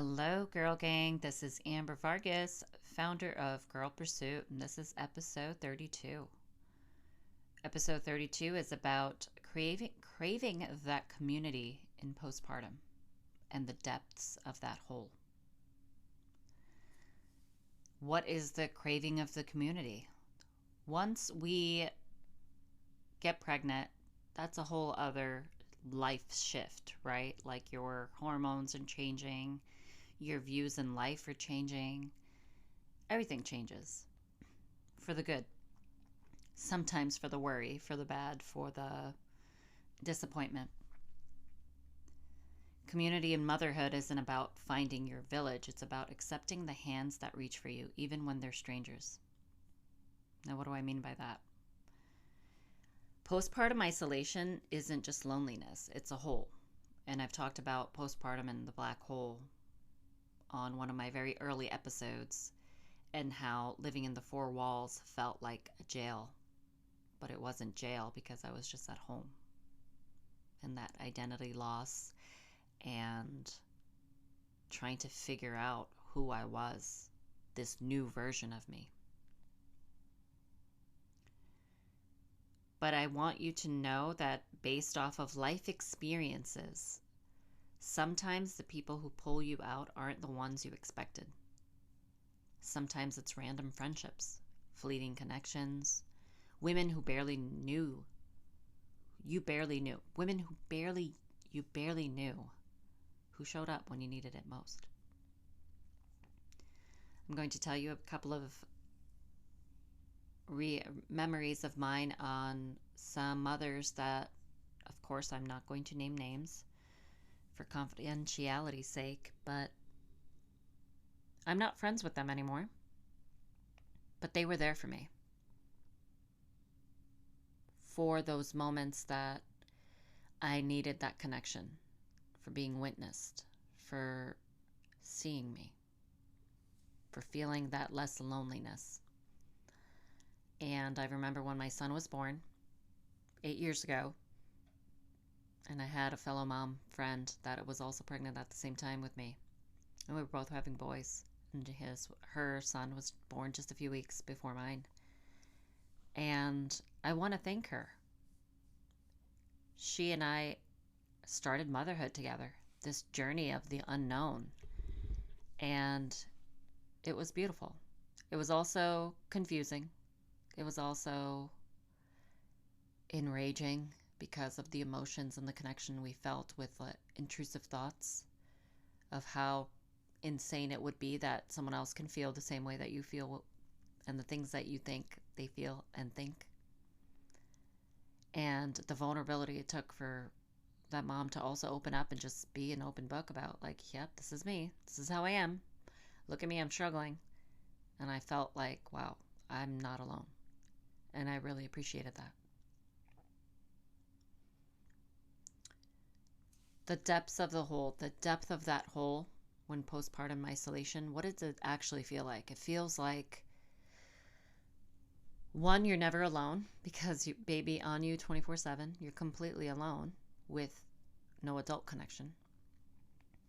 Hello, Girl Gang. This is Amber Vargas, founder of Girl Pursuit, and this is episode 32. Episode 32 is about craving that community in postpartum and the depths of that hole. What is the craving of the community? Once we get pregnant, that's a whole other life shift, right? Like your hormones are changing, your views in life are changing, everything changes for the good. Sometimes for the worry, for the bad, for the disappointment. Community and motherhood isn't about finding your village, it's about accepting the hands that reach for you, even when they're strangers. Now, what do I mean by that? Postpartum isolation isn't just loneliness, it's a hole. And I've talked about postpartum and the black hole on one of my very early episodes, and how living in the four walls felt like a jail. But it wasn't jail because I was just at home. And that identity loss and trying to figure out who I was, this new version of me. But I want you to know that based off of life experiences, sometimes the people who pull you out aren't the ones you expected. Sometimes it's random friendships, fleeting connections, women who barely knew. You barely knew. Women who you barely knew, who showed up when you needed it most. I'm going to tell you a couple of memories of mine on some mothers that, of course, I'm not going to name names for confidentiality's sake, but I'm not friends with them anymore. But they were there for me. For those moments that I needed that connection, for being witnessed, for seeing me, for feeling that less loneliness. And I remember when my son was born 8 years ago, and I had a fellow mom friend that was also pregnant at the same time with me. And we were both having boys. And her son was born just a few weeks before mine. And I want to thank her. She and I started motherhood together, this journey of the unknown. And it was beautiful. It was also confusing. It was also enraging because of the emotions and the connection we felt with intrusive thoughts of how insane it would be that someone else can feel the same way that you feel and the things that you think they feel and think. And the vulnerability it took for that mom to also open up and just be an open book about, like, yep, this is me. This is how I am. Look at me, I'm struggling. And I felt like, wow, I'm not alone. And I really appreciated that. The depths of the hole, the depth of that hole when postpartum isolation, what does it actually feel like? It feels like, one, you're never alone because you baby on you 24/7. You're completely alone with no adult connection.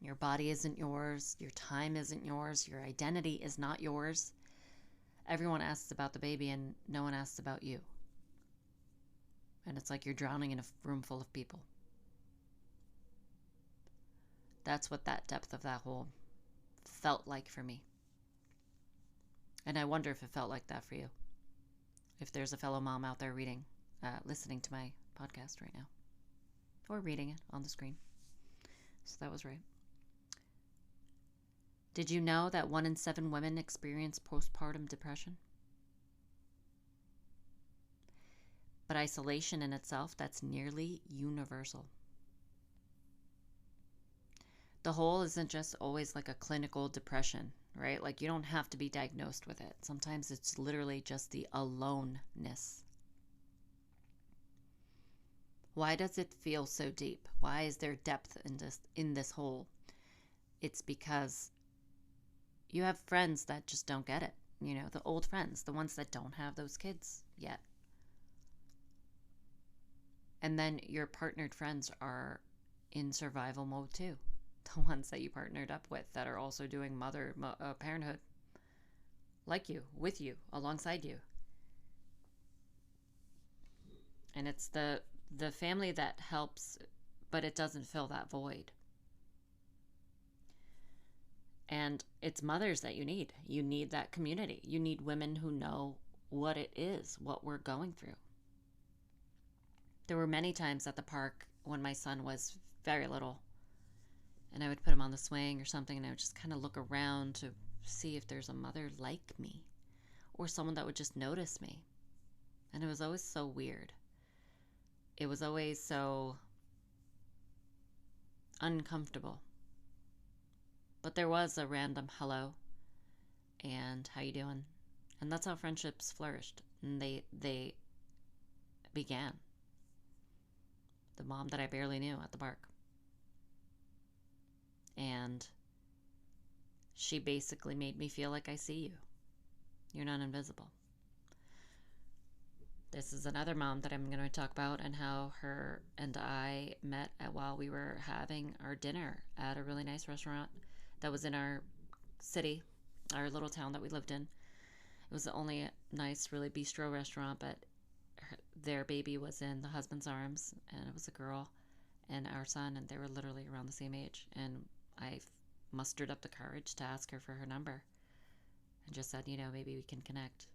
Your body isn't yours. Your time isn't yours. Your identity is not yours. Everyone asks about the baby and no one asks about you. And it's like you're drowning in a room full of people. That's what that depth of that hole felt like for me. And I wonder if it felt like that for you. If there's a fellow mom out there listening to my podcast right now, or reading it on the screen. So that was right. Did you know that 1 in 7 women experience postpartum depression? But isolation in itself, that's nearly universal. The hole isn't just always like a clinical depression, right? Like, you don't have to be diagnosed with it. Sometimes it's literally just the aloneness. Why does it feel so deep? Why is there depth in this hole? It's because you have friends that just don't get it. You know, the old friends, the ones that don't have those kids yet. And then your partnered friends are in survival mode too. the ones that you partnered up with that are also doing parenthood like you, with you, alongside you. And it's the family that helps, but it doesn't fill that void. And it's mothers that you need. You need that community. You need women who know what it is, what we're going through. There were many times at the park when my son was very little, and I would put him on the swing or something, and I would just kind of look around to see if there's a mother like me or someone that would just notice me. And it was always so weird. It was always so uncomfortable. But there was a random hello and how you doing? And that's how friendships flourished. And they began. The mom that I barely knew at the park. And she basically made me feel like I see you. You're not invisible. This is another mom that I'm going to talk about, and how her and I met while we were having our dinner at a really nice restaurant that was in our city, our little town that we lived in. It was the only nice, really bistro restaurant, but their baby was in the husband's arms, and it was a girl and our son, and they were literally around the same age. And I mustered up the courage to ask her for her number and just said, maybe we can connect.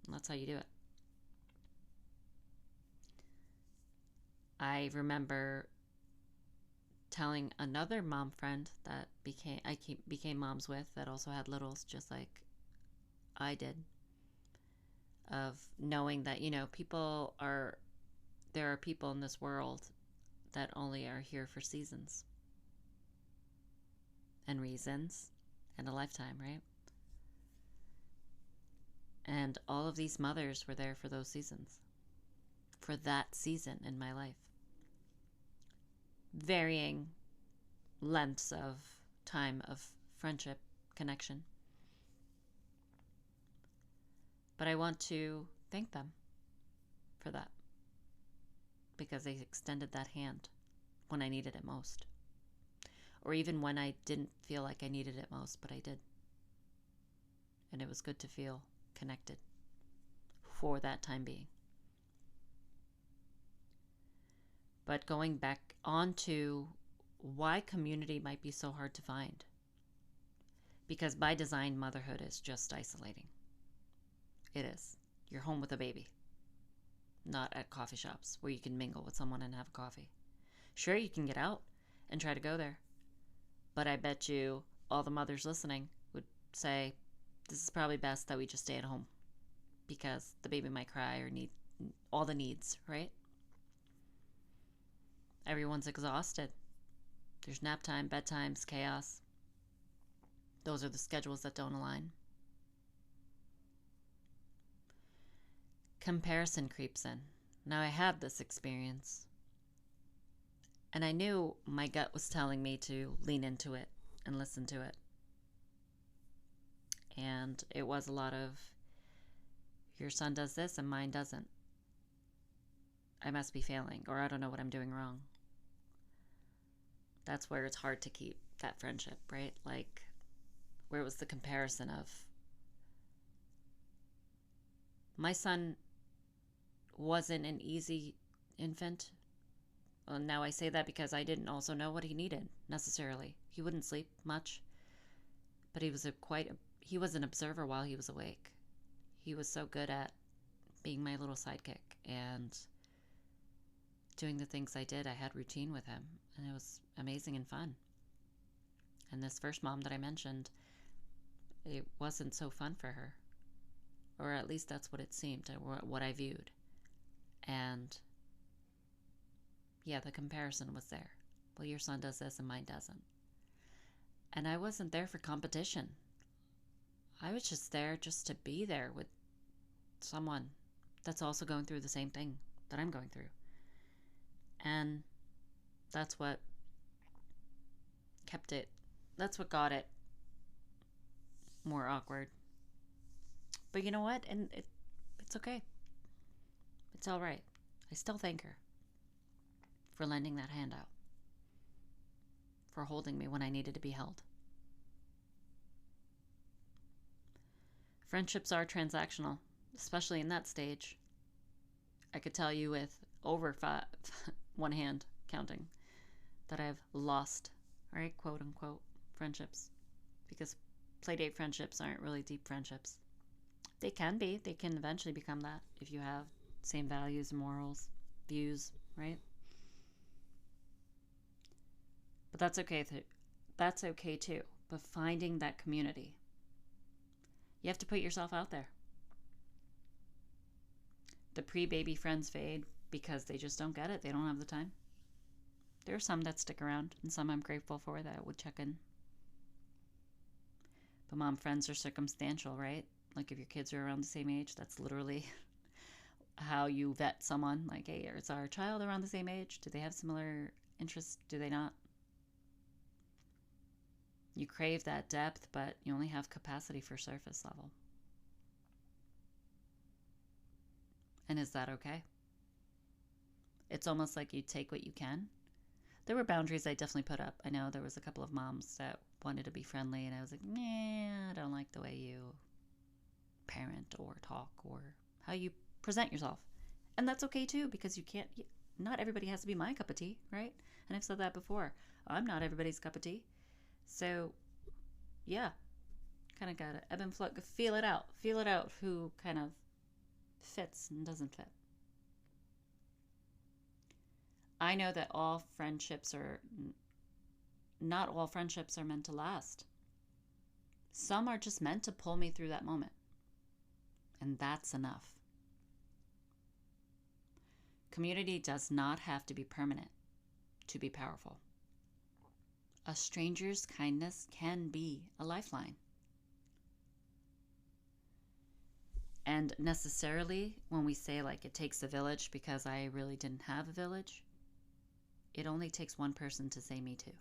And that's how you do it. I remember telling another mom friend that became moms with, that also had littles just like I did, of knowing that there are people in this world that only are here for seasons and reasons and a lifetime, right? And all of these mothers were there for those seasons, for that season in my life. Varying lengths of time of friendship, connection. But I want to thank them for that, because they extended that hand when I needed it most. Or even when I didn't feel like I needed it most, but I did. And it was good to feel connected for that time being. But going back onto why community might be so hard to find. Because by design, motherhood is just isolating. It is. You're home with a baby. Not at coffee shops where you can mingle with someone and have a coffee. Sure, you can get out and try to go there. But I bet you all the mothers listening would say, this is probably best that we just stay at home, because the baby might cry or need all the needs, right? Everyone's exhausted. There's nap time, bedtimes, chaos. Those are the schedules that don't align. Comparison creeps in. Now, I had this experience, and I knew my gut was telling me to lean into it and listen to it. And it was a lot of, your son does this and mine doesn't. I must be failing, or I don't know what I'm doing wrong. That's where it's hard to keep that friendship, right? Like, where it was the comparison of, my son wasn't an easy infant. Well, now I say that because I didn't also know what he needed necessarily. He wouldn't sleep much, but he was he was an observer while he was awake. He was so good at being my little sidekick and doing the things I did. I had routine with him, and it was amazing and fun. And this first mom that I mentioned, it wasn't so fun for her, or at least that's what it seemed, or what I viewed. And yeah, the comparison was there. Well, your son does this and mine doesn't. And I wasn't there for competition. I was just there just to be there with someone that's also going through the same thing that I'm going through. And that's what got it more awkward. But you know what? And it's okay. It's all right. I still thank her for lending that hand out, for holding me when I needed to be held. Friendships are transactional, especially in that stage. I could tell you with over one hand counting, that I've lost, right, quote unquote, friendships. Because playdate friendships aren't really deep friendships. They can be. They can eventually become that if you have same values, morals, views, right? But that's okay. That's okay too. But finding that community, you have to put yourself out there. The pre-baby friends fade because they just don't get it. They don't have the time. There are some that stick around, and some I'm grateful for that would check in. But mom friends are circumstantial, right? Like if your kids are around the same age, that's literally how you vet someone. Like, hey, is our child around the same age? Do they have similar interests? Do they not? You crave that depth, but you only have capacity for surface level. And is that okay? It's almost like you take what you can. There were boundaries I definitely put up. I know there was a couple of moms that wanted to be friendly, and I was like, nah, I don't like the way you parent or talk or how you present yourself. And that's okay too, because you can't, not everybody has to be my cup of tea, right? And I've said that before. I'm not everybody's cup of tea. So, yeah, kind of got to ebb and flow. Feel it out. Feel it out who kind of fits and doesn't fit. I know that not all friendships are meant to last. Some are just meant to pull me through that moment. And that's enough. Community does not have to be permanent to be powerful. A stranger's kindness can be a lifeline. And necessarily, when we say like it takes a village, because I really didn't have a village, it only takes one person to say me too.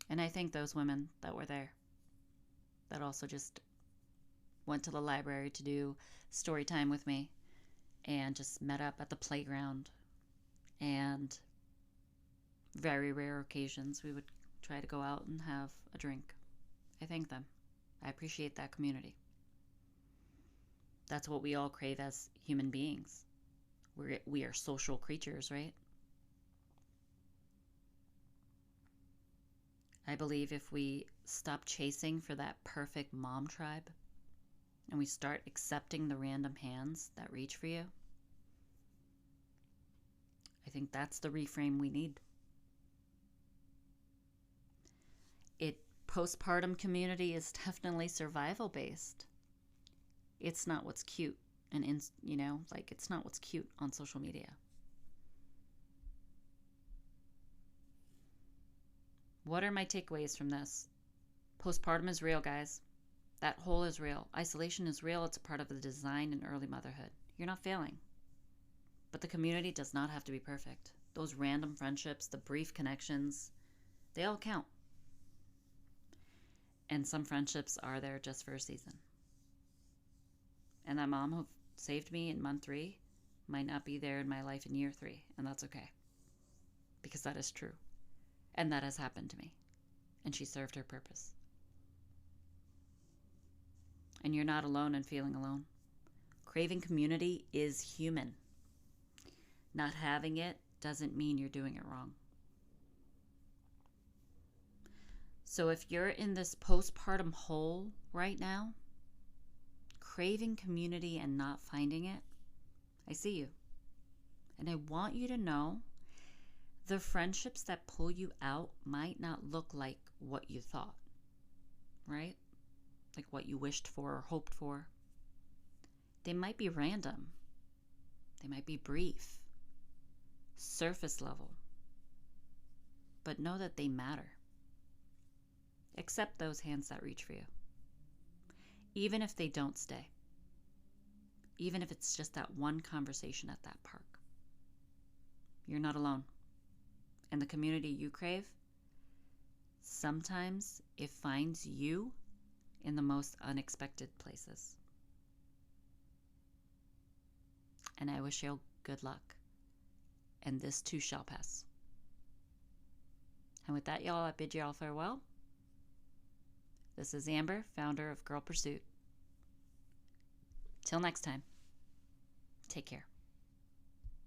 And I thank those women that were there, that also just went to the library to do story time with me and just met up at the playground. And very rare occasions we would try to go out and have a drink. I thank them. I appreciate that community. That's what we all crave as human beings. We are social creatures, right? I believe if we stop chasing for that perfect mom tribe and we start accepting the random hands that reach for you, I think that's the reframe we need. Postpartum community is definitely survival based. It's not what's cute and it's not what's cute on social media. What are my takeaways from this? Postpartum is real, guys. That hole is real. Isolation is real. It's a part of the design in early motherhood. You're not failing. But the community does not have to be perfect. Those random friendships, the brief connections, they all count. And some friendships are there just for a season. And that mom who saved me in month 3 might not be there in my life in year 3. And that's okay. Because that is true. And that has happened to me. And she served her purpose. And you're not alone in feeling alone. Craving community is human. Not having it doesn't mean you're doing it wrong. So if you're in this postpartum hole right now, craving community and not finding it, I see you. And I want you to know the friendships that pull you out might not look like what you thought, right? Like what you wished for or hoped for. They might be random. They might be brief, surface level. But know that they matter. Accept those hands that reach for you. Even if they don't stay. Even if it's just that one conversation at that park. You're not alone. And the community you crave, sometimes it finds you in the most unexpected places. And I wish you good luck. And this too shall pass. And with that, y'all, I bid you all farewell. This is Amber, founder of Girl Pursuit. Till next time, take care.